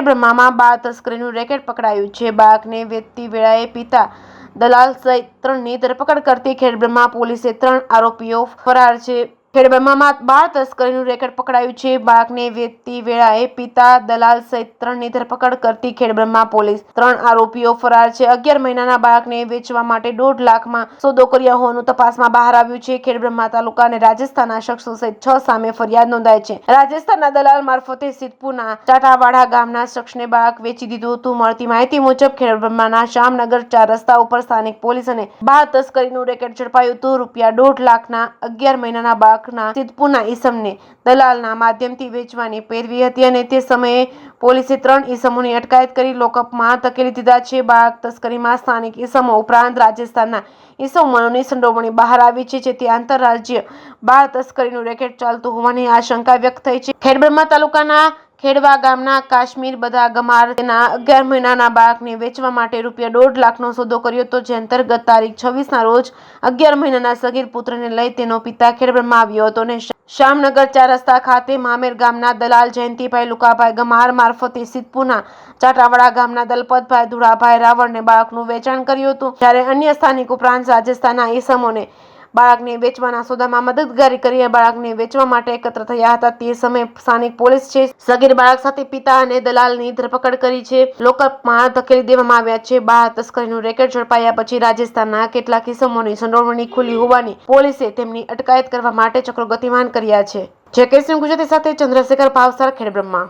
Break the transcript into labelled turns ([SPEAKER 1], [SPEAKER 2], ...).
[SPEAKER 1] ખેડબ્રહ્મામાં બાળ તસ્કરીનું રેકેટ પકડાયું છે. બાળકને વેચતી વેળાએ પિતા દલાલ સહિત 3ની ધરપકડ કરતી ખેડબ્રહ્મા પોલીસે 3 આરોપીઓ ફરાર છે. ખેડબ્રહ્મામાં બાળ તસ્કરીનું રેકેટ પકડાયું છે. બાળકને વેચતી વેળાએ પિતા દલાલ સહિત 3ની ધરપકડ કરતી ખેડબ્રહ્મા પોલીસ 3 આરોપીઓ ફરાર છે. 11 મહિનાના બાળકને વેચવા માટે 1.5 લાખમાં સોદો કર્યો હોવાનું તપાસમાં બહાર આવ્યું છે. ખેડબ્રહ્મા તાલુકા અને રાજસ્થાનના શખ્સો સહિત 6 સામે ફરિયાદ નોંધાઈ છે. રાજસ્થાનના દલાલ મારફતે સિદ્ધપુરના ચાટાવાડા ગામના શખ્સને બાળક વેચી દીધું હતું. મળતી માહિતી મુજબ ખેડબ્રહ્માના શામનગર 4 રસ્તા ઉપર સ્થાનિક પોલીસ અને બાળ તસ્કરીનું રેકેટ ઝડપાયું હતું. ₹1.5 લાખના 11 મહિનાના બાળકના સિદ્ધપુરના ઈસમને દલાલના માધ્યમથી વેચવાની પેરવી હતી અને તે સમયે પોલીસે 3 ઈસમોની અટકાયત કરી લોકઅપમાં ધકેલી દીધા છે. બાળક તસ્કરીમાં સ્થાનિક ઈસમો ઉપરાંત રાજસ્થાનના ઈસમોની સંડોવણી બહાર આવી છે, જેથી આંતરરાજ્ય બાળ તસ્કરીનું રેકેટ ચાલતું હોવાની આશંકા વ્યક્ત થઈ છે. ખેડબ્રહ્મા તાલુકાના ખેડવા ગામના કાશ્મીર બધા ગમાર તેના 11 મહિનાના બાળકને વેચવા માટે ₹1.5 લાખનો સોદો કર્યો હતો. જે અંતર્ગત તારીખ 26ના રોજ 11 મહિનાના સગીર પુત્રને લઈ તેનો પિતા ખેડબ્રહ્મા આવ્યો હતો અને શામનગર 4 રસ્તા ખાતે મામેર ગામના દલાલ જયંતિભાઈ લુકાભાઈ ગમાર મારફતે સિદ્ધપુરના ચાટાવાડા ગામના દલપતભાઈ ધુળાભાઈ રાવળને બાળકનું વેચાણ કર્યું હતું. જ્યારે અન્ય સ્થાનિક ઉપરાંત રાજસ્થાનના ઈસમોને બાળકને વેચવાના સોદામાં મદદગારી કરી બાળકને વેચવા માટે એકત્ર થયા હતા. તે સમયે સ્થાનિક પોલીસ છે સગીર બાળક સાથે પિતા અને દલાલની ધરપકડ કરી છે. લોકઅપમાં ધકેલી દેવામાં આવ્યા છે. બાળ તસ્કરીનું રેકેટ ઝડપાયા પછી રાજસ્થાનના કેટલાક ઈસમોની સંડોવણી ખુલી હોવાની પોલીસે તેમની અટકાયત કરવા માટે ચક્રો ગતિમાન કર્યા છે. જે કેસની ગુજરાતી સાથે ચંદ્રશેખર ભાવસાર, ખેડબ્રહ્મા.